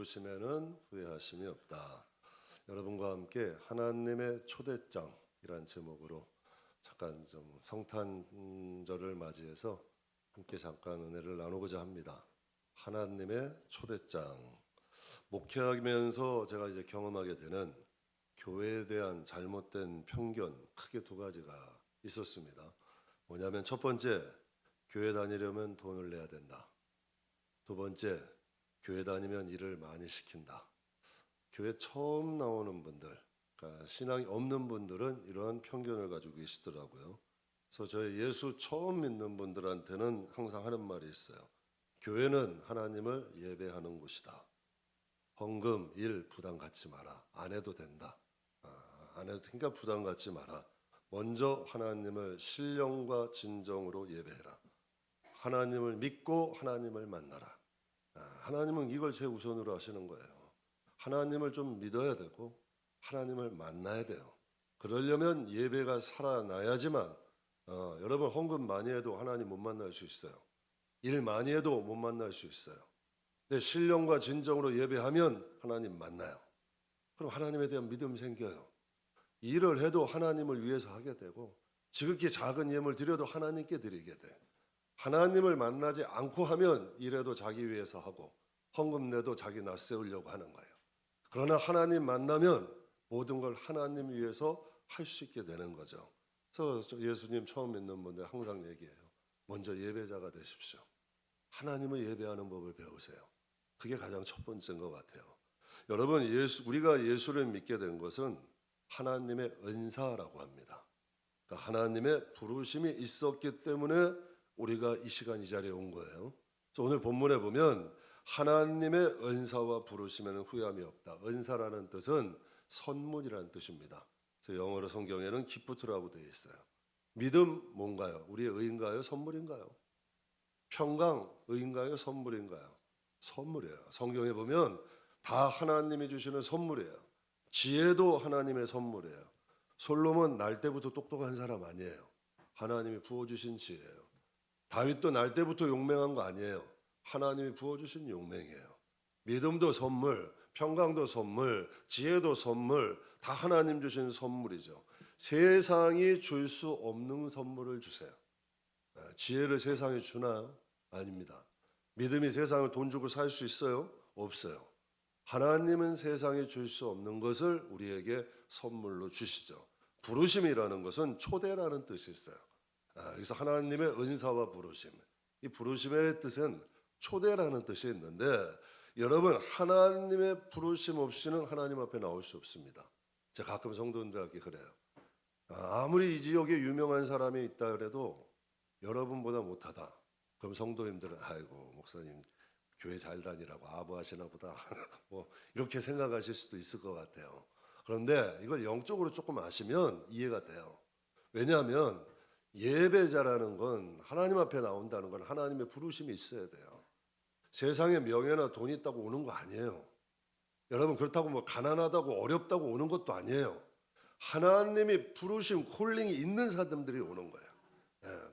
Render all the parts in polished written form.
부르심에는 후회하심이 없다. 여러분과 함께 하나님의 초대장이란 제목으로 잠깐 좀 성탄절을 맞이해서 함께 잠깐 은혜를 나누고자 합니다. 하나님의 초대장. 목회하면서 제가 이제 경험하게 되는 교회에 대한 잘못된 편견 크게 두 가지가 있었습니다. 뭐냐면 첫 번째, 교회 다니려면 돈을 내야 된다. 두 번째, 교회 다니면 일을 많이 시킨다. 교회 처음 나오는 분들, 그러니까 신앙이 없는 분들은 이러한 편견을 가지고 계시더라고요. 그래서 저희 예수 처음 믿는 분들한테는 항상 하는 말이 있어요. 교회는 하나님을 예배하는 곳이다. 헌금, 일 부담 갖지 마라. 안 해도 된다. 안 해도 되니까 부담 갖지 마라. 먼저 하나님을 신령과 진정으로 예배해라. 하나님을 믿고 하나님을 만나라. 하나님은 이걸 제일 우선으로 하시는 거예요. 하나님을 좀 믿어야 되고 하나님을 만나야 돼요. 그러려면 예배가 살아나야지만 여러분 헌금 많이 해도 하나님 못 만날 수 있어요. 일 많이 해도 못 만날 수 있어요. 근데 신령과 진정으로 예배하면 하나님 만나요. 그럼 하나님에 대한 믿음이 생겨요. 일을 해도 하나님을 위해서 하게 되고 지극히 작은 예물 드려도 하나님께 드리게 돼. 하나님을 만나지 않고 하면 일해도 자기 위해서 하고 헌금 내도 자기 낯세우려고 하는 거예요. 그러나 하나님 만나면 모든 걸 하나님 위해서 할 수 있게 되는 거죠. 그래서 예수님 처음 믿는 분들 항상 얘기해요. 먼저 예배자가 되십시오. 하나님을 예배하는 법을 배우세요. 그게 가장 첫 번째인 것 같아요. 여러분, 우리가 예수를 믿게 된 것은 하나님의 은사라고 합니다. 그러니까 하나님의 부르심이 있었기 때문에 우리가 이 시간 이 자리에 온 거예요. 그래서 오늘 본문에 보면 하나님의 은사와 부르심에는 후회함이 없다. 은사라는 뜻은 선물이라는 뜻입니다. 그래서 영어로 성경에는 기프트라고 되어 있어요. 믿음 뭔가요? 우리의 의인가요? 선물인가요? 평강 의인가요? 선물인가요? 선물이에요. 성경에 보면 다 하나님이 주시는 선물이에요. 지혜도 하나님의 선물이에요. 솔로몬 날 때부터 똑똑한 사람 아니에요. 하나님이 부어주신 지혜예요. 다윗도 날 때부터 용맹한 거 아니에요. 하나님이 부어주신 용맹이에요. 믿음도 선물, 평강도 선물, 지혜도 선물, 다 하나님 주신 선물이죠. 세상이 줄 수 없는 선물을 주세요. 지혜를 세상이 주나요? 아닙니다. 믿음이 세상을 돈 주고 살 수 있어요? 없어요. 하나님은 세상에 줄 수 없는 것을 우리에게 선물로 주시죠. 부르심이라는 것은 초대라는 뜻이 있어요. 그래서 하나님의 은사와 부르심, 이 부르심의 뜻은 초대라는 뜻이 있는데 여러분 하나님의 부르심 없이는 하나님 앞에 나올 수 없습니다. 제가 가끔 성도님들에게 그래요. 아무리 이 지역에 유명한 사람이 있다 그래도 여러분보다 못하다. 그럼 성도님들은 아이고 목사님 교회 잘 다니라고 아부하시나 보다 뭐 이렇게 생각하실 수도 있을 것 같아요. 그런데 이걸 영적으로 조금 아시면 이해가 돼요. 왜냐하면 예배자라는 건 하나님 앞에 나온다는 건 하나님의 부르심이 있어야 돼요. 세상에 명예나 돈이 있다고 오는 거 아니에요. 여러분 그렇다고 뭐 가난하다고 어렵다고 오는 것도 아니에요. 하나님이 부르심 콜링이 있는 사람들이 오는 거예요.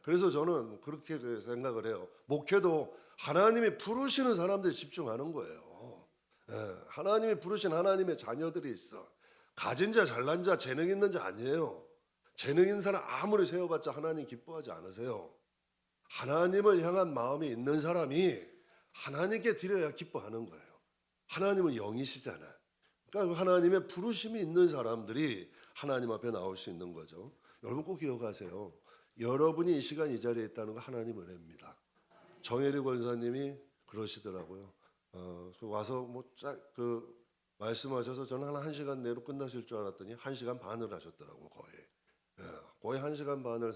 그래서 저는 그렇게 생각을 해요. 목회도 하나님이 부르시는 사람들이 집중하는 거예요. 하나님이 부르신 하나님의 자녀들이 있어. 가진 자 잘난 자 재능 있는 자 아니에요. 재능 있는 사람 아무리 세워봤자 하나님 기뻐하지 않으세요. 하나님을 향한 마음이 있는 사람이 하나님께 드려야 기뻐하는 거예요. 하나님은 영이시잖아요. 그러니까 하나님의 부르심이 있는 사람들이 하나님 앞에 나올 수 있는 거죠. 여러분 꼭 기억하세요. 여러분이 이 시간 이 자리에 있다는 거 하나님 은혜입니다. 정혜리 권사님이 그러시더라고요. 와서 말씀하셔서 저는 한 1시간 내로 끝나실 줄 알았더니 1시간 반을 하셨더라고 거의 1시간 반을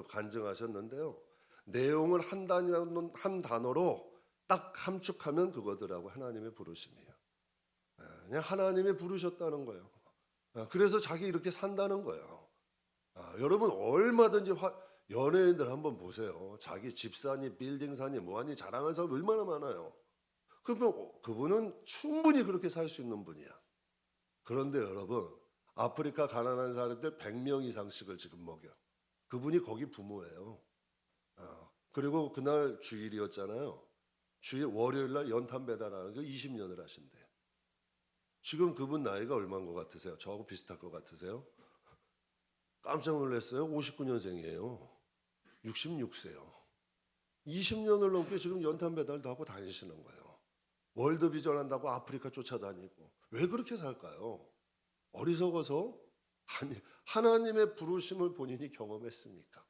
간증하셨는데요. 내용을 한 단어로 딱 함축하면 그거더라고. 하나님의 부르심이에요. 그냥 하나님이 부르셨다는 거예요. 그래서 자기 이렇게 산다는 거예요. 여러분 얼마든지 연예인들 한번 보세요. 자기 집사니 빌딩사니 뭐하니 자랑하는 사람 얼마나 많아요. 그분은 충분히 그렇게 살 수 있는 분이야. 그런데 여러분 아프리카 가난한 사람들 100명 이상씩을 지금 먹여. 그분이 거기 부모예요. 그리고 그날 주일이었잖아요. 주일 월요일 날 연탄 배달하는 거 20년을 하신대. 지금 그분 나이가 얼마인 것 같으세요? 저하고 비슷할 것 같으세요? 깜짝 놀랐어요. 59년생이에요. 66세요. 20년을 넘게 지금 연탄 배달도 하고 다니시는 거예요. 월드비전 한다고 아프리카 쫓아다니고. 왜 그렇게 살까요? 어리석어서? 아니, 하나님의 부르심을 본인이 경험했으니까.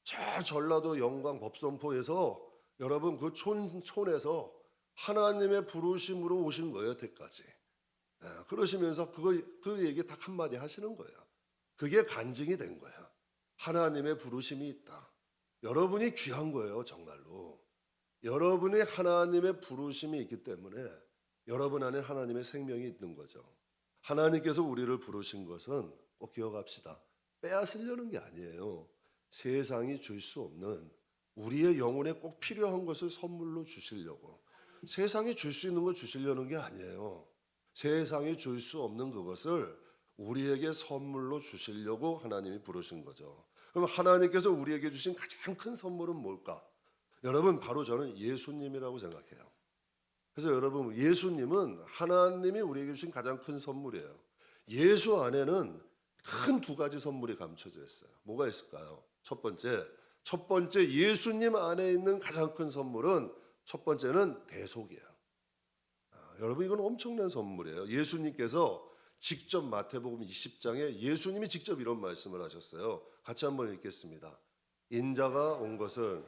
저 전라도 영광 법선포에서 여러분 그 촌에서 하나님의 부르심으로 오신 거예요, 여태까지. 그러시면서 그 얘기 딱 한마디 하시는 거예요. 그게 간증이 된 거예요. 하나님의 부르심이 있다. 여러분이 귀한 거예요, 정말로. 여러분이 하나님의 부르심이 있기 때문에 여러분 안에 하나님의 생명이 있는 거죠. 하나님께서 우리를 부르신 것은 꼭 기억합시다. 빼앗으려는 게 아니에요. 세상이 줄 수 없는 우리의 영혼에 꼭 필요한 것을 선물로 주시려고. 세상이 줄 수 있는 걸 주시려는 게 아니에요. 세상이 줄 수 없는 그것을 우리에게 선물로 주시려고 하나님이 부르신 거죠. 그럼 하나님께서 우리에게 주신 가장 큰 선물은 뭘까? 여러분, 바로 저는 예수님이라고 생각해요. 그래서 여러분, 예수님은 하나님이 우리에게 주신 가장 큰 선물이에요. 예수 안에는 큰 두 가지 선물이 감춰져 있어요. 뭐가 있을까요? 첫 번째 예수님 안에 있는 가장 큰 선물은 첫 번째는 대속이에요. 여러분, 이건 엄청난 선물이에요. 예수님께서 직접 마태복음 20장에 예수님이 직접 이런 말씀을 하셨어요. 같이 한번 읽겠습니다. 인자가 온 것은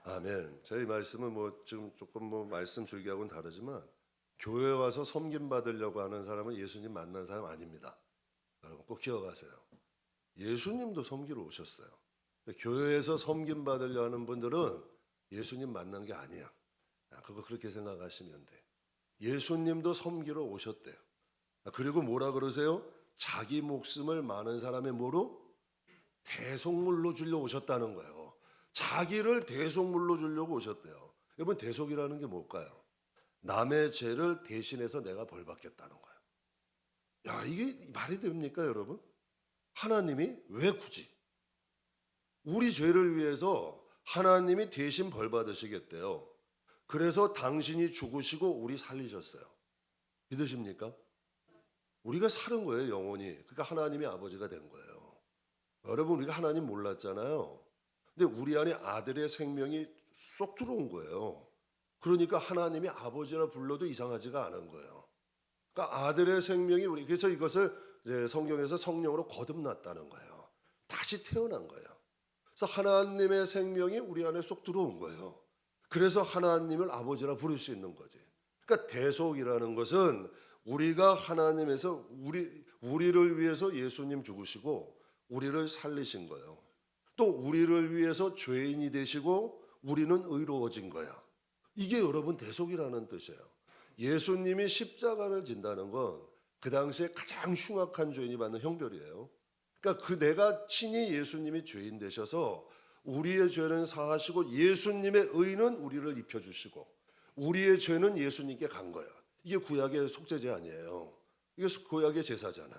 아멘. 저희 말씀은 지금 조금 말씀 줄기하고는 다르지만 교회 와서 섬김 받으려고 하는 사람은 예수님 만난 사람 아닙니다. 여러분 꼭 기억하세요. 예수님도 섬기러 오셨어요. 교회에서 섬김 받으려 하는 분들은 예수님 만난 게 아니야. 그거 그렇게 생각하시면 돼. 예수님도 섬기러 오셨대요. 그리고 뭐라 그러세요? 자기 목숨을 많은 사람의 뭐로? 대속물로 주려고 오셨다는 거예요. 자기를 대속물로 주려고 오셨대요. 여러분, 대속이라는 게 뭘까요? 남의 죄를 대신해서 내가 벌받겠다는 거예요. 야, 이게 말이 됩니까, 여러분? 하나님이 왜 굳이 우리 죄를 위해서 하나님이 대신 벌받으시겠대요. 그래서 당신이 죽으시고 우리 살리셨어요. 믿으십니까? 우리가 사는 거예요, 영원히. 그러니까 하나님이 아버지가 된 거예요. 여러분, 우리가 하나님 몰랐잖아요. 근데 우리 안에 아들의 생명이 쏙 들어온 거예요. 그러니까 하나님이 아버지라 불러도 이상하지가 않은 거예요. 그러니까 아들의 생명이 그래서 이것을 이제 성경에서 성령으로 거듭났다는 거예요. 다시 태어난 거예요. 그래서 하나님의 생명이 우리 안에 쏙 들어온 거예요. 그래서 하나님을 아버지라 부를 수 있는 거지. 그러니까 대속이라는 것은 우리가 하나님에서 우리를 위해서 예수님 죽으시고 우리를 살리신 거예요. 또 우리를 위해서 죄인이 되시고 우리는 의로워진 거야. 이게 여러분 대속이라는 뜻이에요. 예수님이 십자가를 진다는 건 그 당시에 가장 흉악한 죄인이 받는 형벌이에요. 그러니까 내가 친히 예수님이 죄인 되셔서 우리의 죄는 사하시고 예수님의 의는 우리를 입혀주시고 우리의 죄는 예수님께 간 거야. 이게 구약의 속죄제 아니에요. 이게 구약의 제사잖아.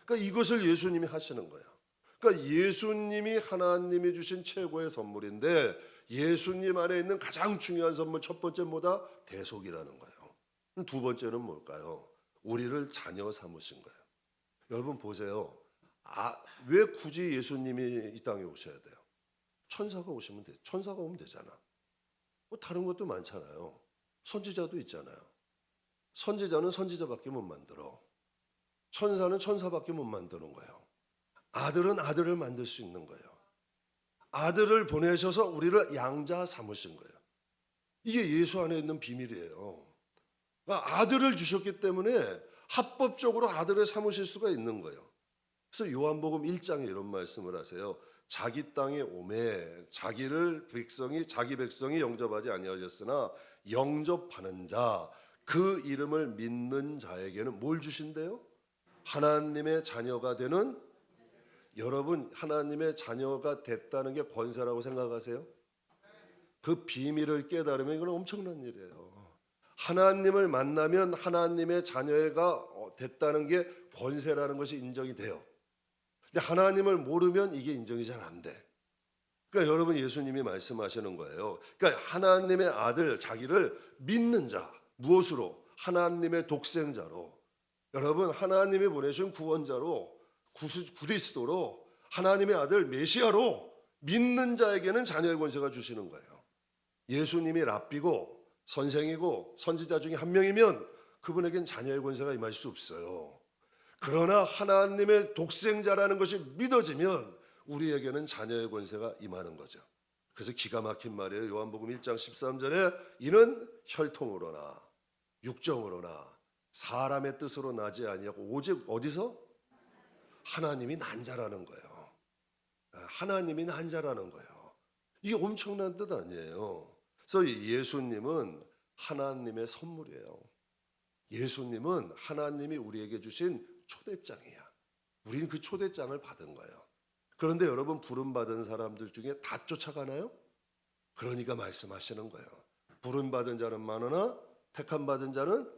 그러니까 이것을 예수님이 하시는 거야. 그러니까 예수님이 하나님이 주신 최고의 선물인데 예수님 안에 있는 가장 중요한 선물 첫 번째 뭐다? 대속이라는 거예요. 두 번째는 뭘까요? 우리를 자녀 삼으신 거예요. 여러분 보세요. 왜 굳이 예수님이 이 땅에 오셔야 돼요? 천사가 오시면 돼. 천사가 오면 되잖아. 다른 것도 많잖아요. 선지자도 있잖아요. 선지자는 선지자밖에 못 만들어. 천사는 천사밖에 못 만드는 거예요. 아들은 아들을 만들 수 있는 거예요. 아들을 보내셔서 우리를 양자 삼으신 거예요. 이게 예수 안에 있는 비밀이에요. 그러니까 아들을 주셨기 때문에 합법적으로 아들을 삼으실 수가 있는 거예요. 그래서 요한복음 1장에 이런 말씀을 하세요. 자기 땅에 오매 자기 백성이 영접하지 아니하셨으나 영접하는 자 그 이름을 믿는 자에게는 뭘 주신대요? 하나님의 자녀가 되는. 여러분, 하나님의 자녀가 됐다는 게 권세라고 생각하세요? 그 비밀을 깨달으면 이건 엄청난 일이에요. 하나님을 만나면 하나님의 자녀가 됐다는 게 권세라는 것이 인정이 돼요. 근데 하나님을 모르면 이게 인정이 잘 안 돼. 그러니까 여러분 예수님이 말씀하시는 거예요. 그러니까 하나님의 아들 자기를 믿는 자 무엇으로? 하나님의 독생자로. 여러분 하나님이 보내신 구원자로 그리스도로 하나님의 아들 메시아로 믿는 자에게는 자녀의 권세가 주시는 거예요. 예수님이 랍비고 선생이고 선지자 중에 한 명이면 그분에겐 자녀의 권세가 임할 수 없어요. 그러나 하나님의 독생자라는 것이 믿어지면 우리에게는 자녀의 권세가 임하는 거죠. 그래서 기가 막힌 말이에요. 요한복음 1장 13절에 이는 혈통으로나 육정으로나 사람의 뜻으로 나지 아니하고 오직 어디서? 하나님이 난 자라는 거예요. 하나님이 난 자라는 거예요. 이게 엄청난 뜻 아니에요. 그래서 예수님은 하나님의 선물이에요. 예수님은 하나님이 우리에게 주신 초대장이야. 우리는 그 초대장을 받은 거예요. 그런데 여러분 부름받은 사람들 중에 다 쫓아가나요? 그러니까 말씀하시는 거예요. 부름받은 자는 많으나 택함 받은 자는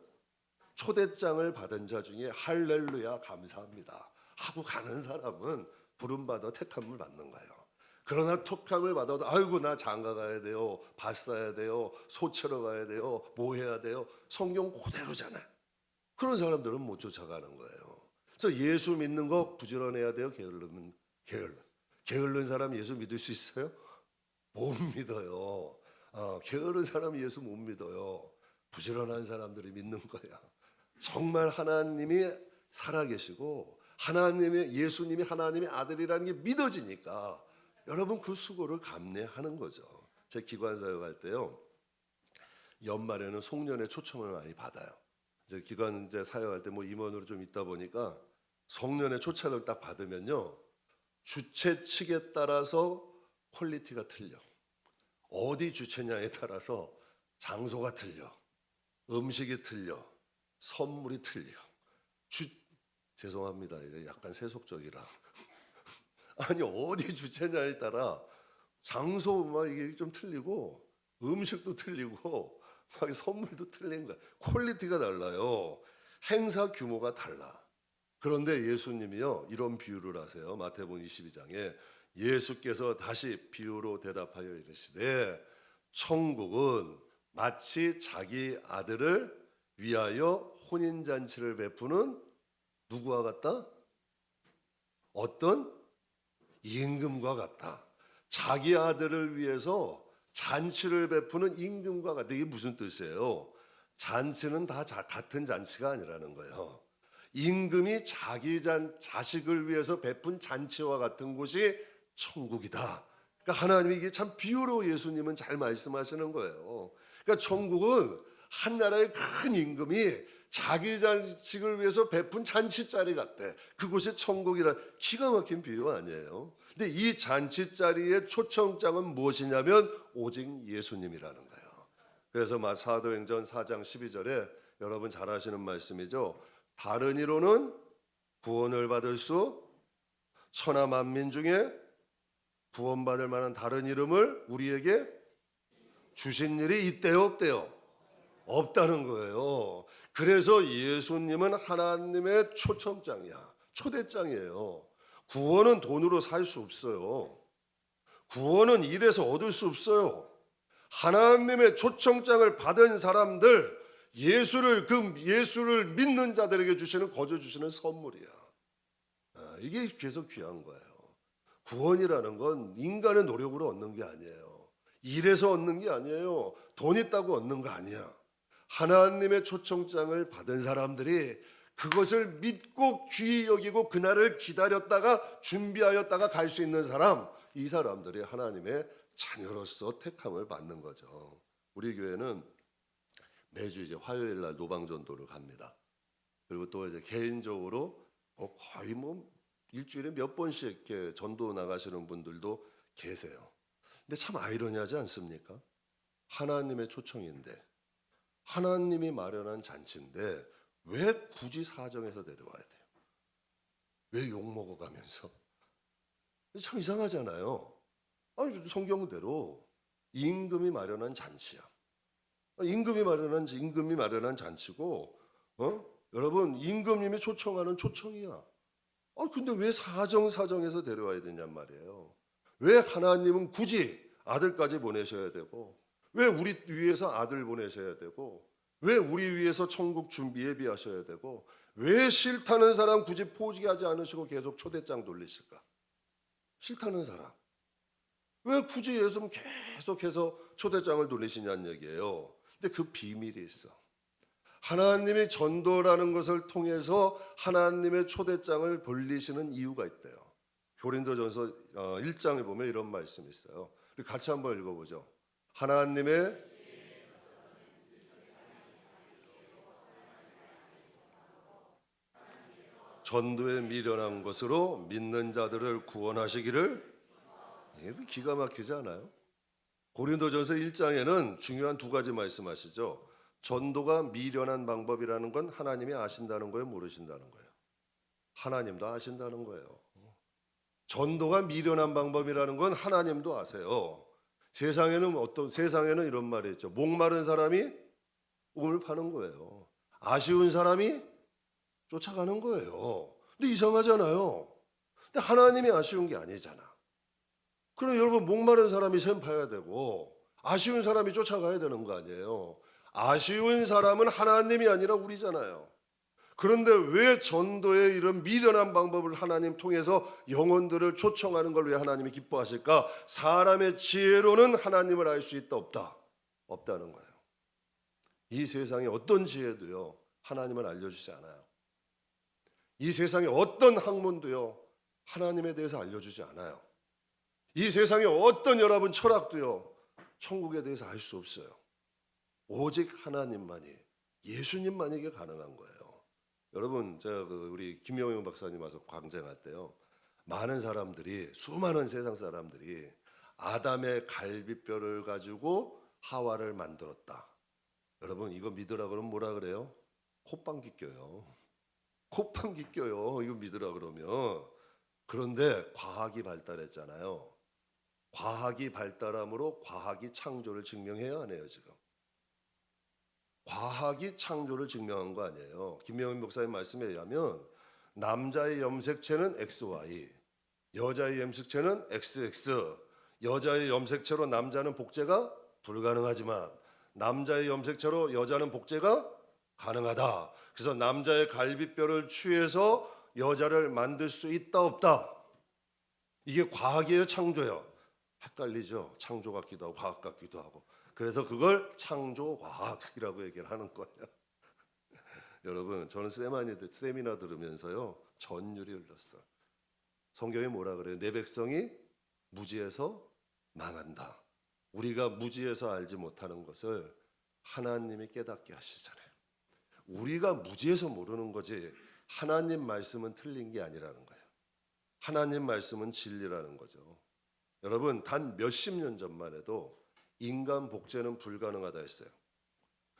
초대장을 받은 자 중에 할렐루야 감사합니다 하고 가는 사람은 부름받아 택함을 받는 거예요. 그러나 택함을 받아도 아이고 나 장가 가야 돼요, 밭 사야 돼요, 소 치러 가야 돼요, 뭐 해야 돼요. 성경 그대로잖아요. 그런 사람들은 못 쫓아가는 거예요. 그래서 예수 믿는 거 부지런해야 돼요. 게을른 사람 예수 믿을 수 있어요? 못 믿어요. 게으른 사람 예수 못 믿어요. 부지런한 사람들이 믿는 거야. 정말 하나님이 살아계시고 예수님이 하나님의 아들이라는 게 믿어지니까 여러분 그 수고를 감내하는 거죠. 제 기관사역 할 때요, 연말에는 송년회 초청을 많이 받아요. 이제 기관제 사역할 때 뭐 임원으로 좀 있다 보니까 송년회 초청을 딱 받으면요, 주최 측에 따라서 퀄리티가 틀려. 어디 주최냐에 따라서 장소가 틀려, 음식이 틀려, 선물이 틀려. 죄송합니다. 이게 약간 세속적이라. 아니 어디 주최냐에 따라 장소 막 이게 좀 틀리고 음식도 틀리고 막 선물도 틀린 거야. 퀄리티가 달라요. 행사 규모가 달라. 그런데 예수님이요 이런 비유를 하세요. 마태복음 22장에 예수께서 다시 비유로 대답하여 이르시되 천국은 마치 자기 아들을 위하여 혼인잔치를 베푸는 누구와 같다? 어떤 임금과 같다. 자기 아들을 위해서 잔치를 베푸는 임금과 같다. 이게 무슨 뜻이에요? 잔치는 다 같은 잔치가 아니라는 거예요. 임금이 자기 자식을 위해서 베푼 잔치와 같은 곳이 천국이다. 그러니까 하나님이 이게 참 비유로 예수님은 잘 말씀하시는 거예요. 그러니까 천국은 한 나라의 큰 임금이 자기 자식을 위해서 베푼 잔치자리 같대. 그곳이 천국이라. 기가 막힌 비유 아니에요. 근데 이 잔치자리의 초청장은 무엇이냐면 오직 예수님이라는 거예요. 그래서 사도행전 4장 12절에 여러분 잘 아시는 말씀이죠. 다른 이로는 구원을 받을 수 천하 만민 중에 구원받을 만한 다른 이름을 우리에게 주신 일이 있대요, 없대요? 없다는 거예요. 그래서 예수님은 하나님의 초청장이야. 초대장이에요. 구원은 돈으로 살 수 없어요. 구원은 일해서 얻을 수 없어요. 하나님의 초청장을 받은 사람들, 예수를 믿는 자들에게 거저 주시는 선물이야. 이게 계속 귀한 거예요. 구원이라는 건 인간의 노력으로 얻는 게 아니에요. 일해서 얻는 게 아니에요. 돈 있다고 얻는 거 아니야. 하나님의 초청장을 받은 사람들이 그것을 믿고 귀히 여기고 그날을 기다렸다가 준비하였다가 갈 수 있는 사람, 이 사람들이 하나님의 자녀로서 택함을 받는 거죠. 우리 교회는 매주 이제 화요일 날 노방전도를 갑니다. 그리고 또 이제 개인적으로 거의 일주일에 몇 번씩 이렇게 전도 나가시는 분들도 계세요. 근데 참 아이러니하지 않습니까? 하나님의 초청인데, 하나님이 마련한 잔치인데 왜 굳이 사정해서 데려와야 돼요? 왜 욕먹어가면서? 참 이상하잖아요. 아니, 성경대로 임금이 마련한 잔치야. 임금이 마련한 잔치고, 여러분 임금님이 초청하는 초청이야. 근데 왜 사정사정해서 데려와야 되냔 말이에요. 왜 하나님은 굳이 아들까지 보내셔야 되고, 왜 우리 위해서 아들 보내셔야 되고, 왜 우리 위해서 천국 준비 예비하셔야 되고, 왜 싫다는 사람 굳이 포기하지 않으시고 계속 초대장 돌리실까? 싫다는 사람 왜 굳이 예수님 계속해서 초대장을 돌리시냐는 얘기예요. 근데 그 비밀이 있어. 하나님의 전도라는 것을 통해서 하나님의 초대장을 돌리시는 이유가 있대요. 고린도전서 1장에 보면 이런 말씀이 있어요. 우리 같이 한번 읽어보죠. 하나님의 전도에 미련한 것으로 믿는 자들을 구원하시기를. 기가 막히지 않아요? 고린도전서 1장에는 중요한 두 가지 말씀하시죠. 전도가 미련한 방법이라는 건 하나님이 아신다는 거예요, 모르신다는 거예요? 하나님도 아신다는 거예요. 전도가 미련한 방법이라는 건 하나님도 아세요. 세상에는 이런 말이 있죠. 목마른 사람이 우물 파는 거예요. 아쉬운 사람이 쫓아가는 거예요. 근데 이상하잖아요. 근데 하나님이 아쉬운 게 아니잖아. 그럼 여러분, 목마른 사람이 샘 파야 되고 아쉬운 사람이 쫓아가야 되는 거 아니에요? 아쉬운 사람은 하나님이 아니라 우리잖아요. 그런데 왜 전도의 이런 미련한 방법을 하나님 통해서 영혼들을 초청하는 걸 왜 하나님이 기뻐하실까? 사람의 지혜로는 하나님을 알 수 있다 없다? 없다는 거예요. 이 세상에 어떤 지혜도요 하나님을 알려주지 않아요. 이 세상에 어떤 학문도요 하나님에 대해서 알려주지 않아요. 이 세상에 어떤 여러분 철학도요 천국에 대해서 알 수 없어요. 오직 하나님만이, 예수님만이 이게 가능한 거예요. 여러분, 제가 우리 김영용 박사님 와서 광쟁할 때요, 많은 사람들이, 수많은 세상 사람들이 아담의 갈비뼈를 가지고 하와를 만들었다. 여러분, 이거 믿으라 그러면 뭐라 그래요? 콧방귀 껴요. 콧방귀 껴요. 이거 믿으라 그러면. 그런데 과학이 발달했잖아요. 과학이 발달함으로 과학이 창조를 증명해야 하네요. 지금 과학이 창조를 증명한 거 아니에요. 김명인 목사님 말씀에 의하면 남자의 염색체는 XY, 여자의 염색체는 XX. 여자의 염색체로 남자는 복제가 불가능하지만 남자의 염색체로 여자는 복제가 가능하다. 그래서 남자의 갈비뼈를 취해서 여자를 만들 수 있다 없다? 이게 과학이에요, 창조예요? 헷갈리죠. 창조 같기도 하고 과학 같기도 하고. 그래서 그걸 창조과학이라고 얘기를 하는 거예요. 여러분, 저는 세미나 들으면서요 전율이 흘렀어요. 성경이 뭐라 그래요? 내 백성이 무지해서 망한다. 우리가 무지해서 알지 못하는 것을 하나님이 깨닫게 하시잖아요. 우리가 무지해서 모르는 거지 하나님 말씀은 틀린 게 아니라는 거예요. 하나님 말씀은 진리라는 거죠. 여러분, 단 몇십 년 전만 해도 인간 복제는 불가능하다 했어요.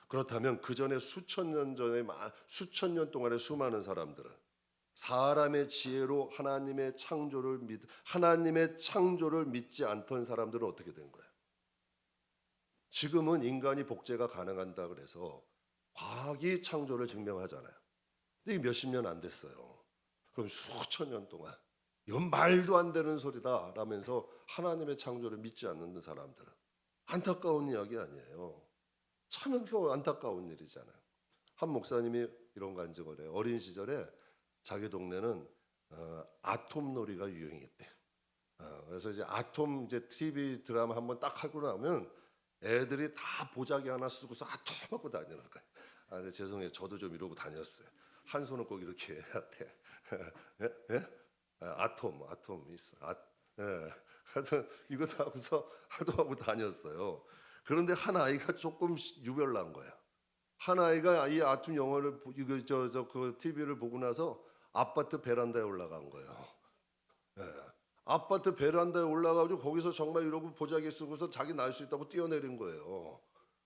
그렇다면 그 전에 수천 년 동안의 수많은 사람들은 사람의 지혜로 하나님의 창조를 믿지 않던 사람들은 어떻게 된 거예요? 지금은 인간이 복제가 가능하다 그래서 과학이 창조를 증명하잖아요. 근데 이게 몇십 년 안 됐어요. 그럼 수천 년 동안 이건 말도 안 되는 소리다 라면서 하나님의 창조를 믿지 않는 사람들은 안타까운 이야기 아니에요. 참 안타까운 일이잖아요. 한 목사님이 이런 간증을 해요. 어린 시절에 자기 동네는 아톰놀이가 유행했대. 그래서 이제 TV 드라마 한번 딱 하고 나면 애들이 다 보자기 하나 쓰고서 아톰하고 다니는 거예요. 근데 죄송해요. 저도 좀 이러고 다녔어요. 한 손은 꼭 이렇게 해야 돼. 예? 예? 아톰 있어. 하여튼 이것도 하고서 하도 하고 다녔어요. 그런데 한 아이가 조금 유별난 거야. 한 아이가 이 아톰 영화를 그 TV를 보고 나서 아파트 베란다에 올라간 거예요. 예. 아파트 베란다에 올라가지고 거기서 정말 이러고 보자기 쓰고서 자기 날 수 있다고 뛰어내린 거예요.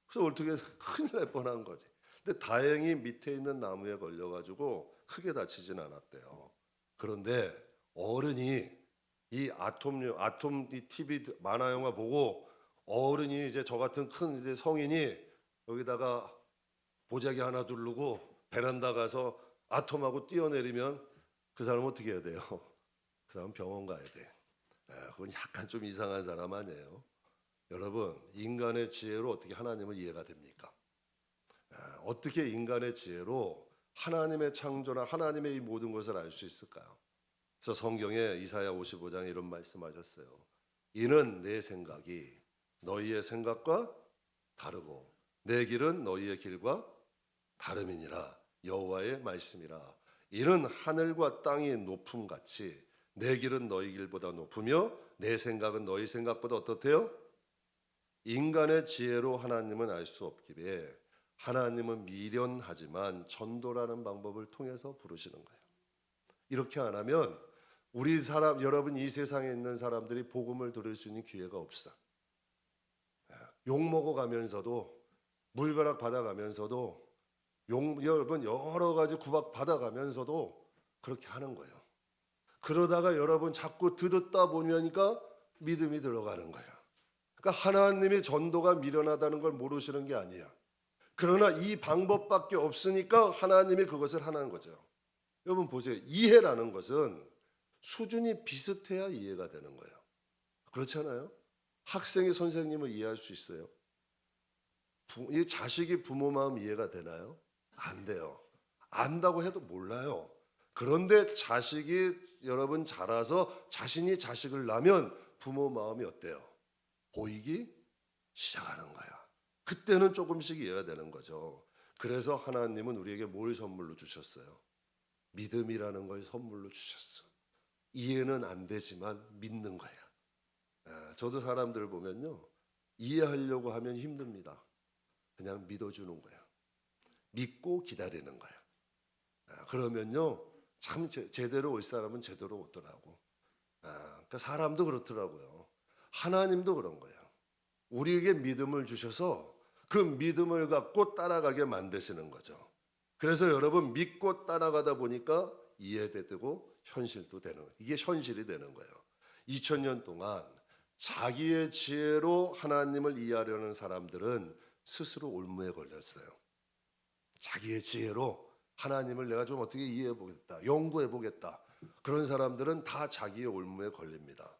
그래서 어떻게 큰일 날 뻔한 거지. 근데 다행히 밑에 있는 나무에 걸려가지고 크게 다치진 않았대요. 그런데 어른이 이 이 TV 만화 영화 보고 어른이 이제 저 같은 큰 이제 성인이 여기다가 보자기 하나 두르고 베란다 가서 아톰하고 뛰어내리면 그 사람은 어떻게 해야 돼요? 그 사람은 병원 가야 돼. 그건 약간 좀 이상한 사람 아니에요? 여러분, 인간의 지혜로 어떻게 하나님을 이해가 됩니까? 어떻게 인간의 지혜로 하나님의 창조나 하나님의 이 모든 것을 알 수 있을까요? 그래서 성경에 이사야 55장에 이런 말씀하셨어요. 이는 내 생각이 너희의 생각과 다르고 내 길은 너희의 길과 다름이니라. 여호와의 말씀이라. 이는 하늘과 땅이 높음 같이 내 길은 너희 길보다 높으며 내 생각은 너희 생각보다 어떻대요? 인간의 지혜로 하나님은 알 수 없기에 하나님은 미련하지만 전도라는 방법을 통해서 부르시는 거예요. 이렇게 안 하면 우리 사람, 여러분 이 세상에 있는 사람들이 복음을 들을 수 있는 기회가 없어. 욕 먹어가면서도 물벼락 받아가면서도 여러분 여러 가지 구박 받아가면서도 그렇게 하는 거예요. 그러다가 여러분 자꾸 들었다 보니까 믿음이 들어가는 거예요. 그러니까 하나님의 전도가 미련하다는 걸 모르시는 게 아니야. 그러나 이 방법밖에 없으니까 하나님이 그것을 하는 거죠. 여러분 보세요. 이해라는 것은 수준이 비슷해야 이해가 되는 거예요. 그렇잖아요. 학생이 선생님을 이해할 수 있어요. 이 자식이 부모 마음 이해가 되나요? 안 돼요. 안다고 해도 몰라요. 그런데 자식이 여러분 자라서 자신이 자식을 낳으면 부모 마음이 어때요? 보이기 시작하는 거야. 그때는 조금씩 이해가 되는 거죠. 그래서 하나님은 우리에게 뭘 선물로 주셨어요? 믿음이라는 걸 선물로 주셨어. 이해는 안 되지만 믿는 거야. 저도 사람들 보면요, 이해하려고 하면 힘듭니다. 그냥 믿어주는 거야. 믿고 기다리는 거야. 그러면요, 참 제대로 올 사람은 제대로 오더라고. 그러니까 사람도 그렇더라고요. 하나님도 그런 거예요. 우리에게 믿음을 주셔서 그 믿음을 갖고 따라가게 만드시는 거죠. 그래서 여러분 믿고 따라가다 보니까 이해되고 현실도 되는, 이게 현실이 되는 거예요. 2000년 동안 자기의 지혜로 하나님을 이해하려는 사람들은 스스로 올무에 걸렸어요. 자기의 지혜로 하나님을 내가 좀 어떻게 이해해 보겠다, 연구해 보겠다, 그런 사람들은 다 자기의 올무에 걸립니다.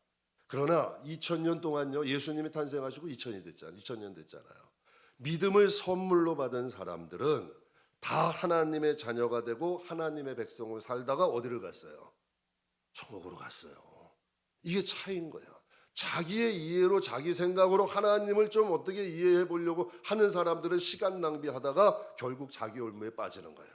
그러나 2000년 동안요, 예수님이 탄생하시고 2000년 됐잖아요. 믿음을 선물로 받은 사람들은 다 하나님의 자녀가 되고 하나님의 백성으로 살다가 어디를 갔어요? 천국으로 갔어요. 이게 차이인 거예요. 자기의 이해로 자기 생각으로 하나님을 좀 어떻게 이해해 보려고 하는 사람들은 시간 낭비하다가 결국 자기 올무에 빠지는 거예요.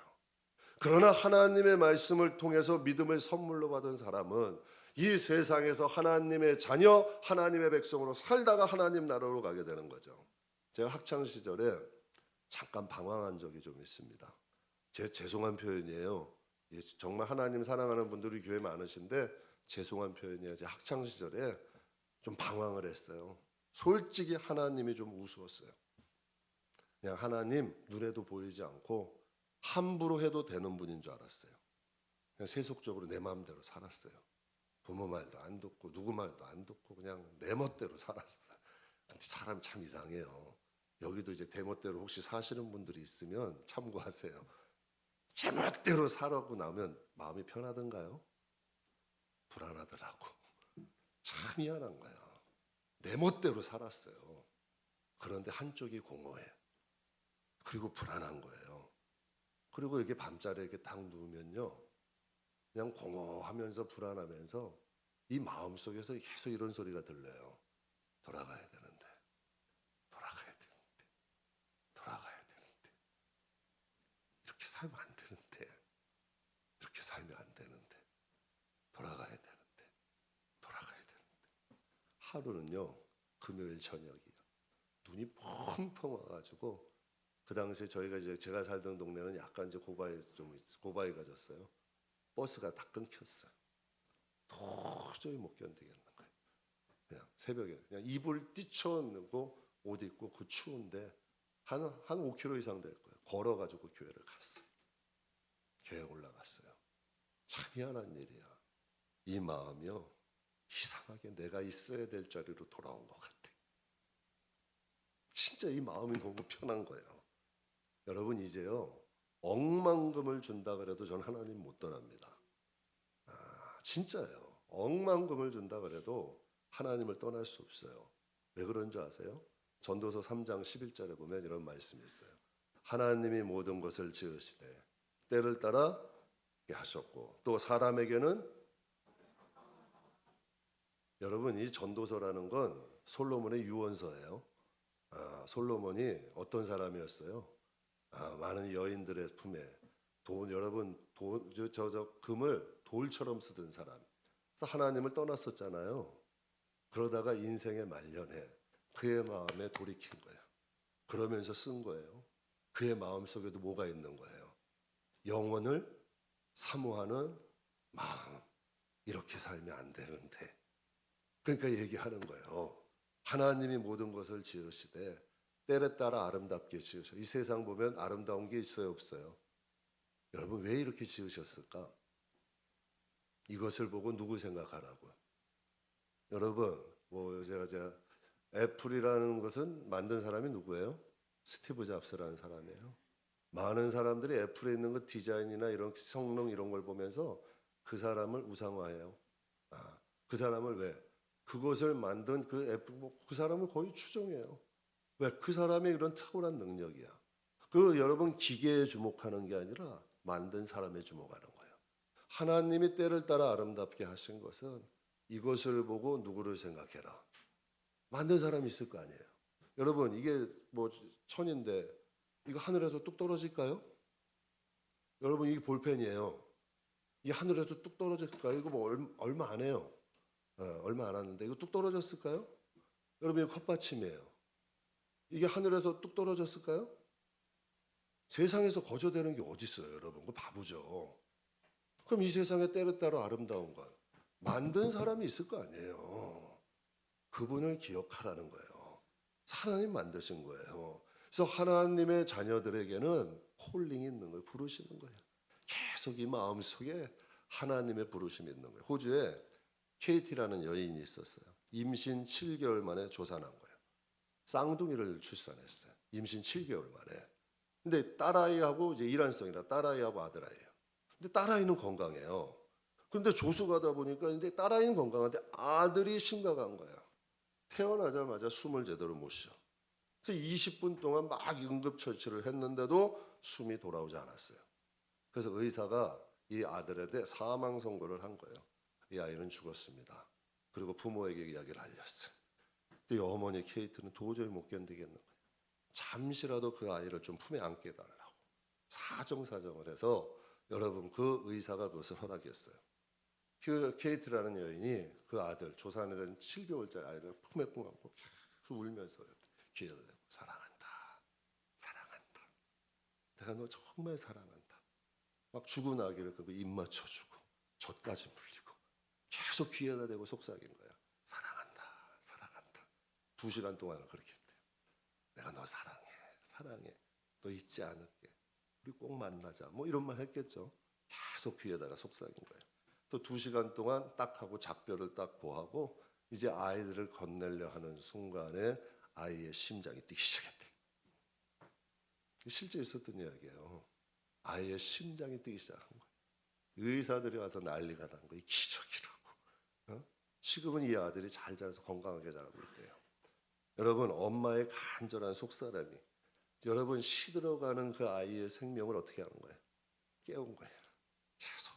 그러나 하나님의 말씀을 통해서 믿음을 선물로 받은 사람은 이 세상에서 하나님의 자녀, 하나님의 백성으로 살다가 하나님 나라로 가게 되는 거죠. 제가 학창 시절에 잠깐 방황한 적이 좀 있습니다. 제 죄송한 표현이에요. 정말 하나님 사랑하는 분들이 교회 많으신데 죄송한 표현이에요. 제 학창 시절에 좀 방황을 했어요. 솔직히 하나님이 좀 우스웠어요. 그냥 하나님 눈에도 보이지 않고 함부로 해도 되는 분인 줄 알았어요. 그냥 세속적으로 내 마음대로 살았어요. 부모 말도 안 듣고 누구 말도 안 듣고 그냥 내 멋대로 살았어요. 근데 사람 참 이상해요. 여기도 이제 대 멋대로 혹시 사시는 분들이 있으면 참고하세요. 제 멋대로 살아고 나면 마음이 편하던가요? 불안하더라고. 참 희한한 거야. 내 멋대로 살았어요. 그런데 한쪽이 공허해. 그리고 불안한 거예요. 그리고 이렇게 밤자리에 이렇게 딱 누우면요, 그냥 공허하면서 불안하면서 이 마음속에서 계속 이런 소리가 들려요. 돌아가야 되는데, 돌아가야 되는데, 돌아가야 되는데, 이렇게 살면 안 되는데, 이렇게 살면 안 되는데, 돌아가야 되는데, 돌아가야 되는데. 하루는요, 금요일 저녁이요, 눈이 펑펑 와가지고, 그 당시에 저희가 이제 제가 살던 동네는 약간 이제 고바위 가졌어요. 버스가 다 끊겼어요. 도저히 못 견디겠는 거예요. 그냥 새벽에 그냥 이불 뛰쳐놓고 옷 입고 그 추운데 한 5km 이상 될 거예요. 걸어가지고 교회를 갔어요. 교회 올라갔어요. 참 희한한 일이야. 이 마음이요, 이상하게 내가 있어야 될 자리로 돌아온 것 같아. 진짜 이 마음이 너무 편한 거예요. 여러분 이제요, 억만금을 준다 그래도 전 하나님 못 떠납니다. 진짜예요. 억만금을 준다 그래도 하나님을 떠날 수 없어요. 왜 그런 줄 아세요? 전도서 3장 11절에 보면 이런 말씀이 있어요. 하나님이 모든 것을 지으시되 때를 따라 하셨고 또 사람에게는, 여러분 이 전도서라는 건 솔로몬의 유언서예요. 솔로몬이 어떤 사람이었어요? 많은 여인들의 품에 여러분 금을 돌처럼 쓰던 사람. 하나님을 떠났었잖아요. 그러다가 인생의 말년에 그의 마음에 돌이킨 거예요. 그러면서 쓴 거예요. 그의 마음속에도 뭐가 있는 거예요? 영원을 사모하는 마음. 이렇게 살면 안 되는데. 그러니까 얘기하는 거예요. 하나님이 모든 것을 지으시되 때에 따라 아름답게 지으셔. 이 세상 보면 아름다운 게 있어요, 없어요? 여러분 왜 이렇게 지으셨을까? 이것을 보고 누구 생각하라고? 여러분 제가 애플이라는 것은 만든 사람이 누구예요? 스티브 잡스라는 사람이에요. 많은 사람들이 애플에 있는 그 디자인이나 이런 성능 이런 걸 보면서 그 사람을 우상화해요. 그 사람을 왜? 그것을 만든 그 애플, 그 사람을 거의 추종해요. 왜? 그 사람의 이런 탁월한 능력이야. 여러분 기계에 주목하는 게 아니라 만든 사람에 주목하는 거예요. 하나님이 때를 따라 아름답게 하신 것은 이것을 보고 누구를 생각해라. 만든 사람이 있을 거 아니에요. 여러분 이게 천인데 이거 하늘에서 뚝 떨어질까요? 여러분 이게 볼펜이에요. 이 하늘에서 뚝 떨어질까요? 이거 얼마 안 해요. 얼마 안 왔는데 이거 뚝 떨어졌을까요? 여러분 이거 컵받침이에요. 이게 하늘에서 뚝 떨어졌을까요? 세상에서 거저되는 게 어디 있어요, 여러분? 그거 바보죠. 그럼 이 세상에 때를 따라 아름다운 건 만든 사람이 있을 거 아니에요. 그분을 기억하라는 거예요. 하나님 만드신 거예요. 그래서 하나님의 자녀들에게는 콜링이 있는 거예요. 부르시는 거예요. 계속 이 마음속에 하나님의 부르심이 있는 거예요. 호주에 케이티라는 여인이 있었어요. 임신 7개월 만에 조산한 거예요. 쌍둥이를 출산했어요. 임신 7개월 만에. 근데 딸아이하고 이제 일란성이라 딸아이하고 아들아이예요. 근데 딸아이는 건강해요. 그런데 조수가다 보니까 근데 딸아이는 건강한데 아들이 심각한 거야. 태어나자마자 숨을 제대로 못 쉬어. 그래서 20분 동안 막 응급처치를 했는데도 숨이 돌아오지 않았어요. 그래서 의사가 이 아들에 대해 사망 선고를 한 거예요. 이 아이는 죽었습니다. 그리고 부모에게 이야기를 알렸어요. 근데 어머니 케이트는 도저히 못 견디겠는 거예요. 잠시라도 그 아이를 좀 품에 안게 해달라고 사정사정을 해서 여러분 그 의사가 그것을 허락했어요. 그 케이트라는 여인이 그 아들 조산에 된 7개월짜리 아이를 품에 꼭 안고 계속 울면서 귀에다 대고 사랑한다. 사랑한다. 내가 너 정말 사랑한다. 막 죽고 나기를 입 맞춰주고 젖까지 물리고 계속 귀에다 대고 속삭인 거야. 사랑한다. 사랑한다. 2시간 동안 그렇게 했대요. 내가 너 사랑해. 사랑해. 너 잊지 않을게. 우리 꼭 만나자. 이런 말 했겠죠. 계속 귀에다가 속삭인 거예요. 또 2시간 동안 딱 하고 작별을 딱 고하고 이제 아이들을 건네려 하는 순간에 아이의 심장이 뛰기 시작했대. 실제 있었던 이야기예요. 아이의 심장이 뛰기 시작한 거예요. 의사들이 와서 난리가 난 거예요. 기적이라고. 지금은 이 아들이 잘 자라서 건강하게 자라고 있대요. 여러분 엄마의 간절한 속사람이 여러분 시들어가는 그 아이의 생명을 어떻게 하는 거예요? 깨운 거예요. 계속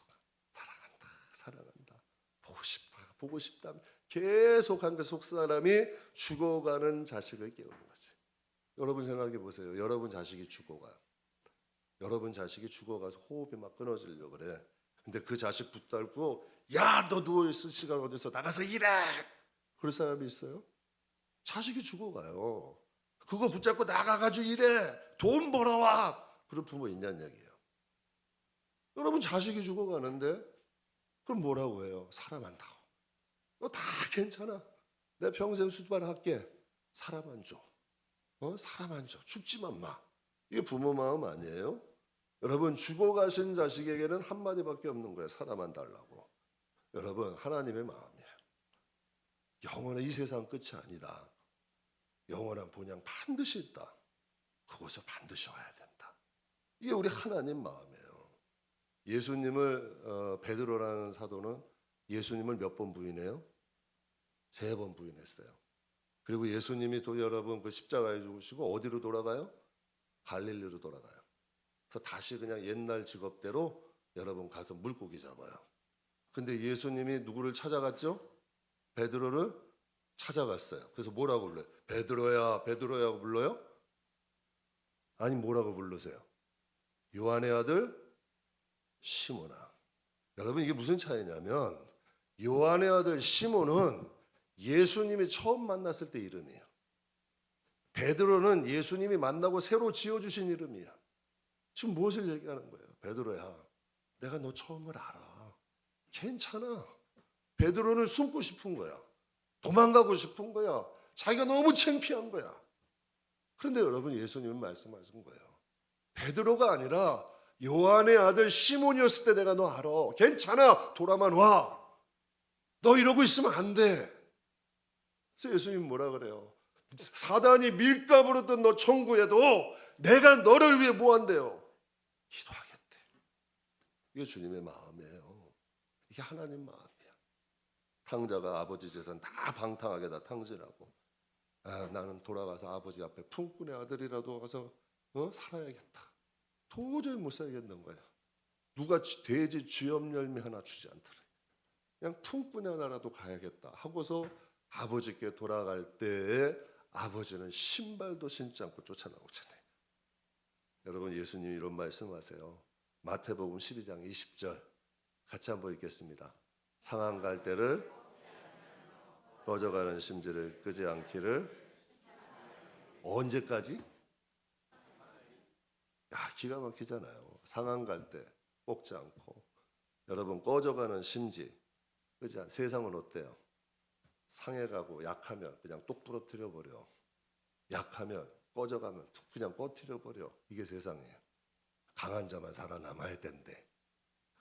사랑한다. 사랑한다. 보고 싶다. 보고 싶다. 계속한 그 속사람이 죽어가는 자식을 깨우는 거지. 여러분 생각해 보세요. 여러분 자식이 죽어가. 여러분 자식이 죽어가서 호흡이 막 끊어지려고 그래. 근데 그 자식 붙들고 야, 너 누워있을 시간 어디서 나가서 일해. 그럴 사람이 있어요? 자식이 죽어가요. 그거 붙잡고 나가가지고 일해. 돈 벌어와. 그런 부모 있냐는 얘기예요. 여러분 자식이 죽어가는데 그럼 뭐라고 해요? 사랑한다고. 너 다 괜찮아. 내 평생 수발할게. 사람 안 줘. 사람 안 줘. 죽지만 마. 이게 부모 마음 아니에요? 여러분 죽어가신 자식에게는 한마디밖에 없는 거예요. 사람만 달라고. 여러분 하나님의 마음이에요. 영원한 이 세상 끝이 아니다. 영원한 본향 반드시 있다. 그것을 반드시 와야 된다. 이게 우리 하나님 마음이에요. 예수님을 베드로라는 사도는 예수님을 몇 번 부인해요? 3번 부인했어요. 그리고 예수님이 또 여러분 그 십자가에 죽으시고 어디로 돌아가요? 갈릴리로 돌아가요. 그래서 다시 그냥 옛날 직업대로 여러분 가서 물고기 잡아요. 근데 예수님이 누구를 찾아갔죠? 베드로를 찾아갔어요. 그래서 뭐라고 불러요? 베드로야, 베드로야 불러요? 아니 뭐라고 부르세요? 요한의 아들 시몬아. 여러분 이게 무슨 차이냐면 요한의 아들 시몬은 예수님이 처음 만났을 때 이름이에요. 베드로는 예수님이 만나고 새로 지어주신 이름이야. 지금 무엇을 얘기하는 거예요? 베드로야, 내가 너 처음을 알아. 괜찮아. 베드로는 숨고 싶은 거야. 도망가고 싶은 거야. 자기가 너무 창피한 거야. 그런데 여러분 예수님은 말씀하신 거예요. 베드로가 아니라 요한의 아들 시몬이었을 때 내가 너 알아. 괜찮아. 돌아만 와. 너 이러고 있으면 안 돼. 그래서 예수님 뭐라 그래요? 사단이 밀가부로 든 너 천국에도 내가 너를 위해 뭐 한대요? 기도하겠대. 이게 주님의 마음이에요. 이게 하나님 마음이야. 탕자가 아버지 재산 다 방탕하게 다 탕진하고 나는 돌아가서 아버지 앞에 품꾼의 아들이라도 가서 살아야겠다. 도저히 못 살겠는 거야. 누가 돼지 쥐염 열매 하나 주지 않더래. 그냥 품꾼의 하나라도 가야겠다 하고서 아버지께 돌아갈 때에 아버지는 신발도 신지 않고 쫓아나오잖아요. 여러분 예수님이 이런 말씀하세요. 마태복음 12장 20절 같이 한번 읽겠습니다. 상한 갈대를 꺼져가는 심지를 끄지 않기를 언제까지? 기가 막히잖아요. 상한 갈대 꺾지 않고 여러분 꺼져가는 심지 끄지 않. 세상은 어때요? 상해가고 약하면 그냥 똑 부러뜨려 버려. 약하면 꺼져가면 툭 그냥 꺼뜨려 버려. 이게 세상이에요. 강한 자만 살아남아야 된대.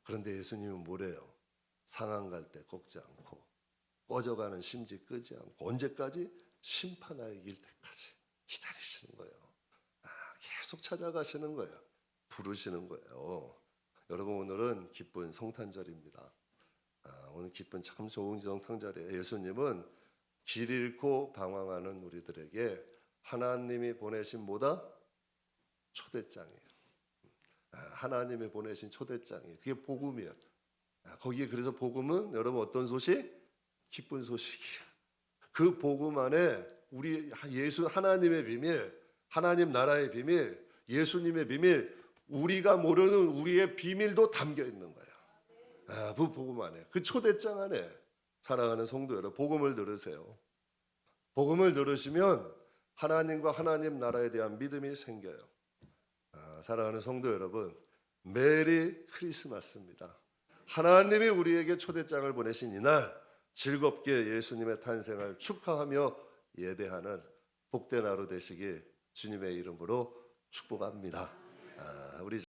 그런데 예수님은 뭐래요? 상한 갈대 꺾지 않고 꺼져가는 심지 끄지 않고 언제까지? 심판하에 이길 때까지 기다리시는 거예요. 계속 찾아가시는 거예요. 부르시는 거예요. 여러분 오늘은 기쁜 성탄절입니다. 오늘 기쁜 참 좋은 성탄절이에요. 예수님은 길 잃고 방황하는 우리들에게 하나님이 보내신 뭐다? 초대장이에요. 하나님이 보내신 초대장이에요. 그게 복음이에요. 거기에 그래서 복음은 여러분 어떤 소식? 기쁜 소식이에요. 그 복음 안에 우리 예수 하나님의 비밀, 하나님 나라의 비밀, 예수님의 비밀, 우리가 모르는 우리의 비밀도 담겨 있는 거예요. 그 복음 안에, 그 초대장 안에 사랑하는 성도 여러분, 복음을 들으세요. 복음을 들으시면 하나님과 하나님 나라에 대한 믿음이 생겨요. 사랑하는 성도 여러분, 메리 크리스마스입니다. 하나님이 우리에게 초대장을 보내신 이날 즐겁게 예수님의 탄생을 축하하며 예배하는 복된 하루 되시길 주님의 이름으로 축복합니다. 우리